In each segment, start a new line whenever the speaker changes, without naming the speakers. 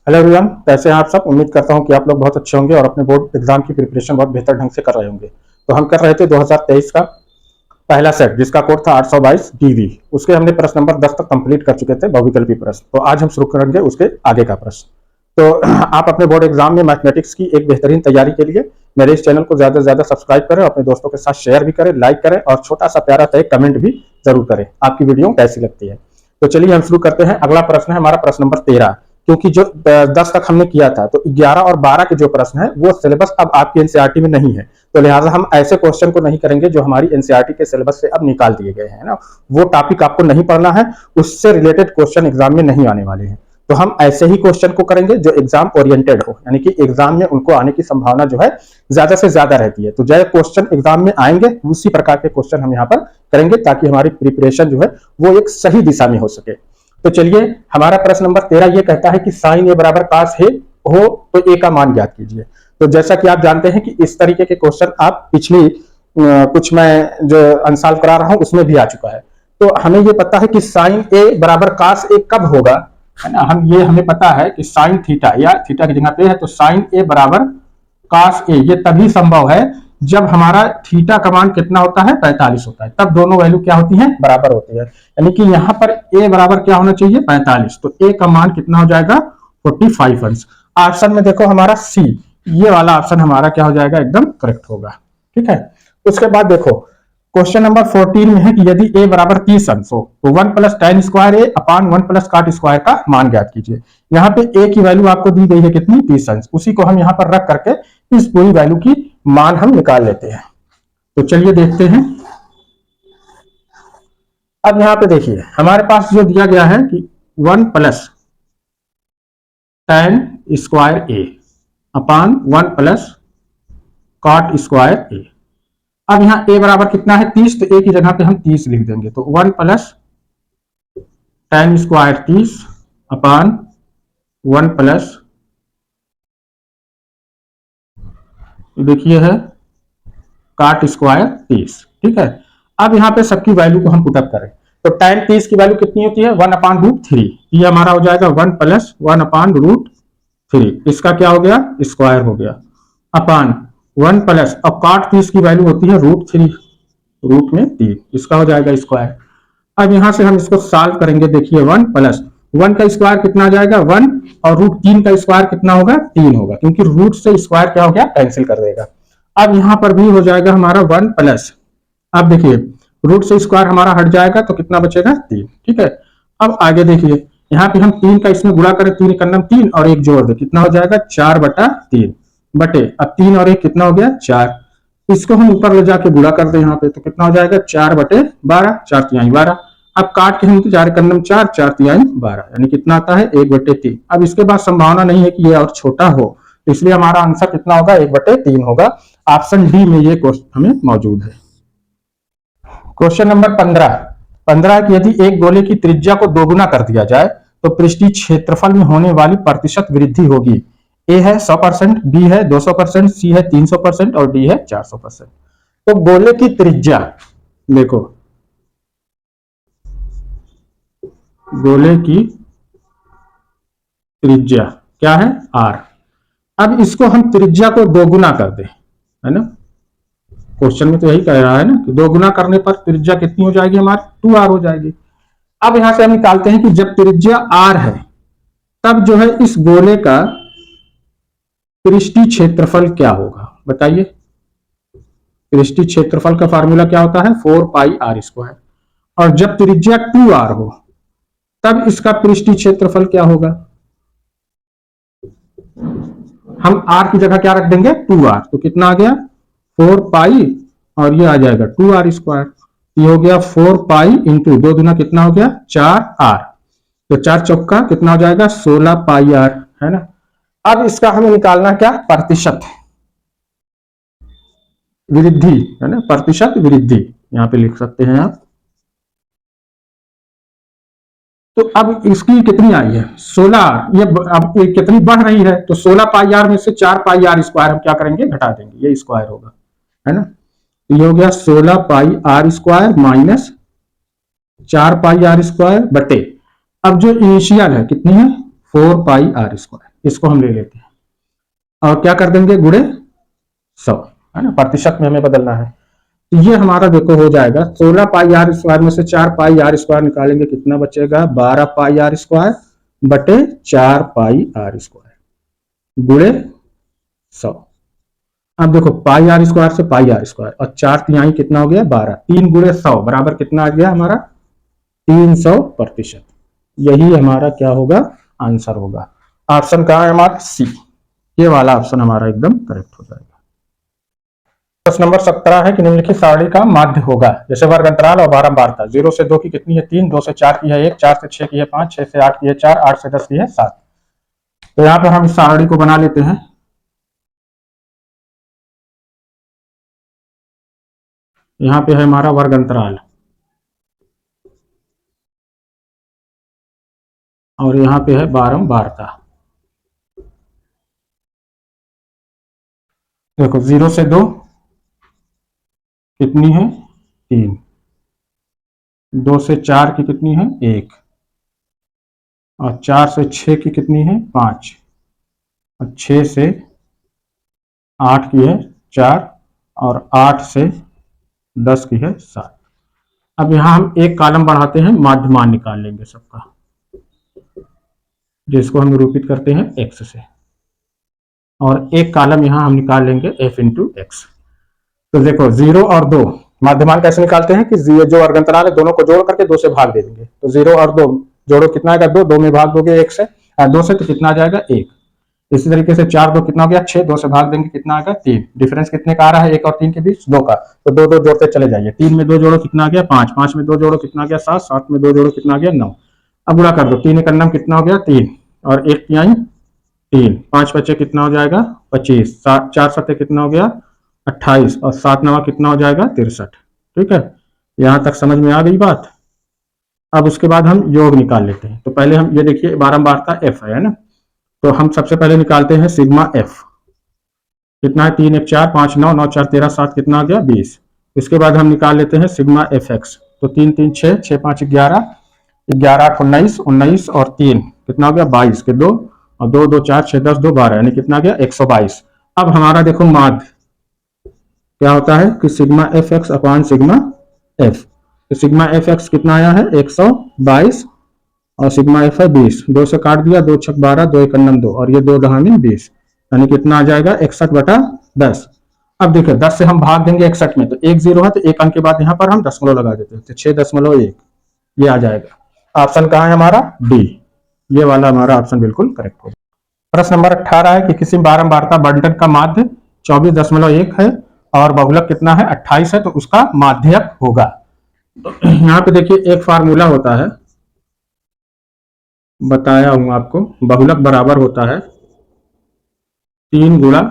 Hello everyone, कैसे हैं आप सब। उम्मीद करता हूं कि आप लोग बहुत अच्छे होंगे और अपने बोर्ड एग्जाम की प्रिपरेशन बहुत बेहतर ढंग से कर रहे होंगे। तो हम कर रहे थे 2023 का पहला सेट जिसका कोड था 822 डीवी। उसके हमने प्रश्न नंबर 10 तक कंप्लीट कर चुके थे, बहुविकल्पी प्रश्न। तो आज हम शुरू करेंगे उसके आगे का प्रश्न। तो आप अपने बोर्ड एग्जाम में मैथमेटिक्स की एक बेहतरीन तैयारी के लिए मेरे इस चैनल को ज्यादा से ज्यादा सब्सक्राइब करें, अपने दोस्तों के साथ शेयर भी करें, लाइक करें और छोटा सा प्यारा सा एक कमेंट भी जरूर करें आपकी वीडियो कैसी लगती है। तो चलिए हम शुरू करते हैं। अगला प्रश्न है हमारा प्रश्न नंबर 13, क्योंकि जो 10 तक हमने किया था तो 11 और 12 के जो प्रश्न है वो सिलेबस अब आपकी एनसीईआरटी में नहीं है, तो लिहाजा हम ऐसे क्वेश्चन को नहीं करेंगे जो हमारी एनसीईआरटी के सिलेबस से अब निकाल दिए गए हैं ना। वो टॉपिक आपको नहीं पढ़ना है, उससे रिलेटेड क्वेश्चन एग्जाम में नहीं आने वाले हैं। तो हम ऐसे ही क्वेश्चन को करेंगे जो एग्जाम ओरिएंटेड हो, यानी कि एग्जाम में उनको आने की संभावना जो है ज्यादा से ज्यादा रहती है। तो जो क्वेश्चन एग्जाम में आएंगे उसी प्रकार के क्वेश्चन हम यहाँ पर करेंगे ताकि हमारी प्रिपरेशन जो है वो एक सही दिशा में हो सके। तो चलिए, हमारा प्रश्न नंबर 13 ये कहता है कि साइन ए बराबर कास है हो तो ए का मान ज्ञात कीजिए। तो जैसा कि आप जानते हैं कि इस तरीके के क्वेश्चन आप पिछली कुछ मैं जो अनसॉल्व करा रहा हूं उसमें भी आ चुका है। तो हमें ये पता है कि साइन ए बराबर कास ए कब होगा, है ना। हमें पता है कि साइन थीटा या थीटा की जगह पे है, तो साइन ए बराबर कास ए ये तभी संभव है जब हमारा थीटा का मान कितना होता है 45 होता है, तब दोनों वैल्यू क्या होती है बराबर होती है। यानी कि यहाँ पर ए बराबर क्या होना चाहिए 45, तो ए का मान कितना हो जाएगा 45 अंश। ऑप्शन में देखो हमारा सी, ये वाला ऑप्शन हमारा क्या हो जाएगा एकदम करेक्ट होगा। ठीक है, उसके बाद देखो क्वेश्चन नंबर 14 में है कि यदि ए बराबर 30 अंश हो तो 1 प्लस tan स्क्वायर ए अपान 1 प्लस cot स्क्वायर का मान ज्ञात कीजिए। यहाँ पे ए की वैल्यू आपको दी गई है कितनी 30 अंश, उसी को हम यहाँ पर रख करके इस पूरी वैल्यू की मान हम निकाल लेते हैं। तो चलिए देखते हैं। अब यहाँ पे देखिए हमारे पास जो दिया गया है कि 1 प्लस tan स्क्वायर ए अपान 1 प्लस cot स्क्वायर ए। अब यहाँ a बराबर कितना है 30, तो a की जगह पे हम 30 लिख देंगे। तो 1 प्लस tan स्क्वायर 30 अपान 1 प्लस देखिए है cot स्क्वायर 30। ठीक है, अब यहाँ पे सबकी वैल्यू को हम पुटअप करें तो tan 30 की वैल्यू कितनी होती है 1 अपान रूट 3, ये हमारा हो जाएगा 1 प्लस 1 अपान रूट 3, इसका क्या हो गया स्क्वायर हो गया अपान 1 प्लस, अब cot 30 की वैल्यू होती है रूट 3, रूट में 3, इसका हो जाएगा स्क्वायर। अब यहां से हम इसको सॉल्व करेंगे। देखिए 1 प्लस 1 का स्क्वायर कितना आ जाएगा 1, और रूट 3 का स्क्वायर कितना होगा 3 होगा, क्योंकि रूट से स्क्वायर क्या हो गया कैंसिल कर देगा। अब यहां पर भी हो जाएगा हमारा 1 प्लस, अब देखिए रूट से स्क्वायर हमारा हट जाएगा तो कितना बचेगा 3। ठीक है, अब आगे देखिए यहाँ पे हम 3 का इसमें गुणा करें, 3 कन्नम 3 और 1 जोड़ दे, कितना हो जाएगा 4/3 बटे, अब 3 और 1 कितना हो गया 4, इसको हम ऊपर ले जाके गुणा कर दे यहाँ पे तो कितना हो जाएगा 4/12, 4 तिहाई 12। अब काट के हम 4 कन्नम 4, 4 तिहाई 12, यानी कितना आता है 1/3। अब इसके बाद संभावना नहीं है कि ये और छोटा हो, तो इसलिए हमारा आंसर कितना होगा 1/3 होगा। ऑप्शन डी में ये क्वेश्चन हमें मौजूद है। क्वेश्चन नंबर 15 कि यदि एक गोले की त्रिज्या को दोगुना कर दिया जाए तो पृष्ठीय क्षेत्रफल में होने वाली प्रतिशत वृद्धि होगी। ए है 100%, बी है 200%, सी है 300% और डी है 400%। तो गोले की त्रिज्या देखो, गोले की त्रिज्या क्या है r। अब इसको हम त्रिज्या को दोगुना कर दे, है ना, क्वेश्चन में तो यही कह रहा है ना कि दोगुना करने पर त्रिज्या कितनी हो जाएगी हमारी 2r हो जाएगी। अब यहां से हम निकालते हैं कि जब त्रिज्या r है तब जो है इस गोले का पृष्ठीय क्षेत्रफल क्या होगा बताइए। पृष्ठीय क्षेत्रफल का फार्मूला क्या होता है 4πr², और जब त्रिज्या 2r हो तब इसका पृष्ठीय क्षेत्रफल क्या होगा, हम r की जगह क्या रख देंगे 2r, तो कितना आ गया 4π और ये आ जाएगा 2r², ये हो गया 4π इंटू 2 दूना कितना हो गया 4r, तो 4 चौका कितना हो जाएगा 16πr, है ना। अब इसका हमें निकालना क्या प्रतिशत वृद्धि, है ना, प्रतिशत वृद्धि यहां पे लिख सकते हैं आप। तो अब इसकी कितनी आई है 16, ये अब कितनी बढ़ रही है तो 16πr में से 4πr² हम क्या करेंगे घटा देंगे, ये स्क्वायर होगा, है ना। तो ये हो गया 16πr² माइनस 4πr² बटे, अब जो इनिशियल है कितनी है 4πr², इसको हम ले लेते हैं और क्या कर देंगे, गुणे 100, है ना, प्रतिशत में हमें बदलना है। तो ये हमारा देखो हो जाएगा 16 पाई आर स्क्वायर में से 4 पाई आर स्क्वायर निकालेंगे, कितना बचेगा, 12 पाई आर स्क्वायर बटे 4 पाई आर स्क्वायर गुणे 100। अब देखो पाई आर स्क्वायर से पाई आर स्क्वायर और 4 तिहाई कितना हो गया 12, 3 गुणे 100 बराबर कितना आ गया हमारा 300%। यही हमारा क्या होगा, आंसर होगा। ऑप्शन कहाँ है हमारा, सी, ये वाला ऑप्शन हमारा एकदम करेक्ट हो जाएगा। प्रश्न नंबर 17 है कि निम्नलिखित सारणी का माध्य होगा, जैसे वर्ग अंतराल और बारंबारता। 0 से 2 की कितनी है 3, 2 से 4 की है 1, 4 से 6 की है 5, 6 से 8 की है 4, 8 से 10 की है 7। तो यहाँ पर हम इस सारणी को बना लेते हैं। यहाँ पे है हमारा वर्ग अंतराल और यहाँ पे है बारंबारता। देखो 0 से 2 कितनी है 3, 2 से 4 की कितनी है 1 और 4 से 6 की कितनी है 5 और 6 से 8 की है 4 और 8 से 10 की है 7। अब यहाँ हम एक कॉलम बढ़ाते हैं, माध्यमान निकाल लेंगे सबका, जिसको हम निरूपित करते हैं x से, और एक कॉलम यहाँ हम निकाल लेंगे f इंटू एक्स। तो देखो 0 और 2 माध्यमान कैसे निकालते हैं कि जो वर्गंतराल है दोनों को जोड़ करके 2 से भाग दे देंगे। तो 0 और 2 जोड़ो कितना आएगा 2, 2 में भाग दोगे 1 से 2 से तो कितना आ जाएगा 1। इसी तरीके से 4 2 कितना हो गया 6, 2 से भाग देंगे कितना आएगा 3। डिफरेंस कितने का आ रहा है 1 और 3 के बीच 2 का, तो 2 2 जोड़ते चले जाइए। 3 में 2 जोड़ो कितना आ गया 5, 5 में 2 जोड़ो कितना आ गया 7, 7 में 2 जोड़ो कितना आ गया 9। अब गुणा कर दो, 3 एक अन्नम कितना हो गया 3 और 1 तिहाई 3, 5 बचे कितना हो जाएगा 25, 4 सत्ते कितना हो गया 28 और 7 नवा कितना हो जाएगा 63। ठीक है, यहां तक समझ में आ गई बात। अब उसके बाद हम योग निकाल लेते हैं। तो पहले हम ये देखिए बारंबारता f है ना, तो हम सबसे पहले निकालते हैं सिग्मा f, कितना है 3 1 4 5 9 9 4 13 7 कितना आ गया 20। इसके बाद हम निकाल लेते हैं सिग्मा fx, तो 3 3 6 6 5 11 11 8 19 19 और 3 कितना हो गया 22 के 2 और 2 2 4 6 10 2 12 यानी कितना गया 122। अब हमारा देखो माध्य क्या होता है कि sigma F x upon sigma F. तो सिग्मा एफ एक्स कितना आया है 122 और सिग्मा एफ है 20, 2 से काट दिया 2 6 12 2 1 2 और ये 2 दहानी 20 यानी कितना आ जाएगा 61/10। अब देखिए 10 से हम भाग देंगे 61 में, तो 1 0 है तो एक अंक के बाद यहाँ पर हम दशमलव लगा देते हैं, तो 6.1 ये आ जाएगा। ऑप्शन कहाँ है हमारा डी, ये वाला हमारा ऑप्शन बिल्कुल करेक्ट होगा। प्रश्न नंबर 18 है कि किसी बारंबारता बंटन का माध्य 24.1 है और बहुलक कितना है 28 है, तो उसका माध्यक होगा। तो यहाँ पे देखिए एक फार्मूला होता है, बताया हूं आपको, बहुलक बराबर होता है 3 गुणा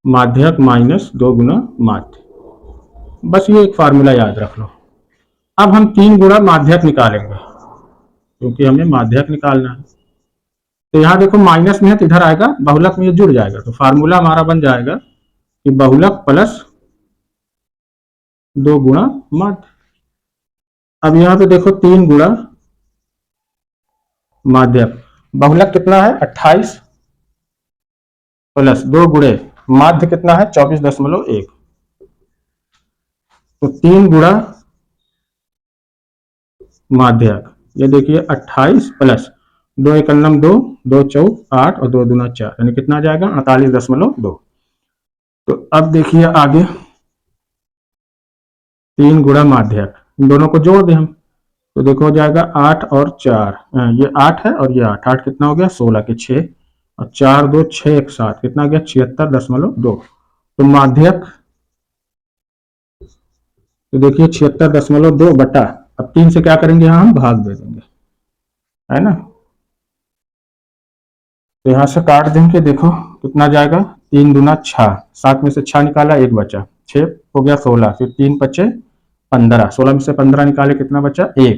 माध्यक माइनस 2 गुणा माध्य। बस ये एक फार्मूला याद रख लो। अब हम 3 गुणा माध्यक निकालेंगे क्योंकि हमें माध्यक निकालना है। तो यहाँ देखो माइनस में है तो इधर आएगा, बहुलक में ये जुड़ जाएगा, तो फार्मूला हमारा बन जाएगा कि बहुलक प्लस 2 गुणा माध्य। अब यहाँ पे देखो 3 गुणा माध्यक, बहुलक कितना है 28 प्लस 2 गुणे माध्य कितना है 24.1, तो 3 गुणा माध्यक ये देखिए 28 प्लस 2 1 2 2 4 8 और 2 दूना 4 यानी कितना आ जाएगा 48.2। तो अब देखिए आगे 3 गुणा माध्यक, इन दोनों को जोड़ दें हम, तो देखो हो जाएगा 8 और 4, ये 8 है और ये 8, 8 कितना हो गया 16 के 6 और 4 2 6 1 7 कितना हो गया 76.2। तो माध्यक तो देखिए 76.2 बटा, अब 3 से क्या करेंगे यहाँ हम भाग दे देंगे, है ना, तो यहाँ से काट देंगे, देखो कितना जाएगा 3 दूना 6, 7 में से 6 निकाला 1 बचा, 6 हो गया 16, फिर 3 बचे 15, 16 में से 15 निकाले कितना बचा 1,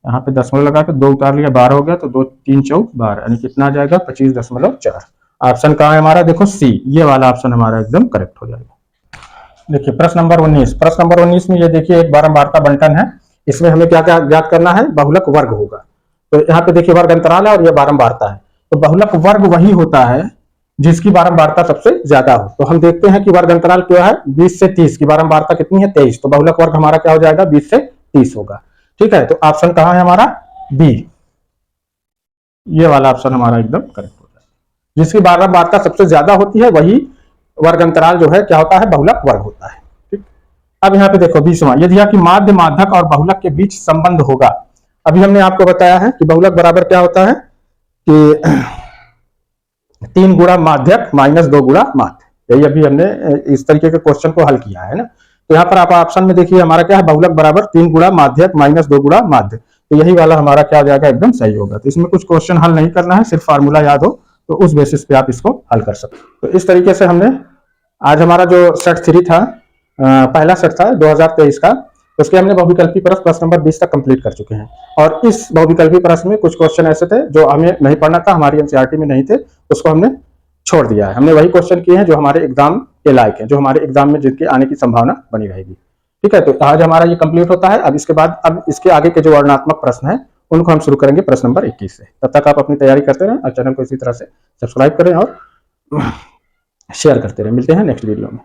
यहाँ पे दशमलव लगा के 2 उतार लिया 12 हो गया, तो 2 3 4 12 यानी कितना आ जाएगा 25.4। ऑप्शन कहाँ है हमारा देखो सी, ये वाला ऑप्शन हमारा एकदम करेक्ट हो जाएगा। देखिए प्रश्न नंबर 19, प्रश्न नंबर 19 में ये देखिए एक बारंबारता बंटन है, इसमें हमें क्या क्या ज्ञात करना है, बहुलक वर्ग होगा। तो यहाँ पे देखिए वर्ग अंतराल है और ये बारंबारता है, तो बहुलक वर्ग वही होता है जिसकी बारंबारता सबसे ज्यादा हो। तो हम देखते हैं कि वर्ग अंतराल क्या है, 20 से 30 की बारंबारता कितनी है, 23। तो बहुलक वर्ग हमारा क्या हो जाएगा, 20 से 30 होगा। ठीक है, तो ऑप्शन कहां है हमारा, बी, ये वाला ऑप्शन हमारा एकदम करेक्ट होता है। जिसकी बारंबारता सबसे ज्यादा होती है वही वर्ग अंतराल जो है क्या होता है, बहुलक वर्ग होता है। ठीक, अब यहाँ पे देखो 20वां, यदि कि माध्य माध्यक और बहुलक के बीच संबंध होगा। अभी हमने आपको बताया है कि बहुलक बराबर क्या होता है कि 3 गुणा माध्यक माइनस 2 गुणा माध्य। यही अभी हमने इस तरीके के क्वेश्चन को हल किया है ना। तो यहाँ पर आप ऑप्शन में देखिए हमारा क्या है, बहुलक बराबर 3 गुणा माध्यक माइनस 2 गुणा माध्य। तो यही वाला हमारा क्या हो जाएगा, एकदम सही होगा। तो इसमें कुछ क्वेश्चन हल नहीं करना है, सिर्फ फार्मूला याद हो तो उस बेसिस पे आप इसको हल कर सकते हो। तो इस तरीके से हमने आज हमारा जो सेट 3 था, पहला सेट था 2023 का, उसके हमने बहुविकल्पी प्रश्न नंबर 20 तक कंप्लीट कर चुके हैं। और इस बहुविकल्पी प्रश्न में कुछ क्वेश्चन ऐसे थे जो हमें नहीं पढ़ना था, हमारी एनसीईआरटी में नहीं थे, उसको हमने छोड़ दिया है। हमने वही क्वेश्चन किए हैं जो हमारे एग्जाम के लायक है, जो हमारे एग्जाम में जिनके आने की संभावना बनी रहेगी। ठीक है, तो आज हमारा ये कंप्लीट होता है। अब इसके बाद अब इसके आगे के जो वर्णनात्मक प्रश्न है उनको हम शुरू करेंगे प्रश्न नंबर 21 से। तब तक आप अपनी तैयारी करते रहें और चैनल को इसी तरह से सब्सक्राइब करें और शेयर करते रहें। मिलते हैं नेक्स्ट वीडियो में।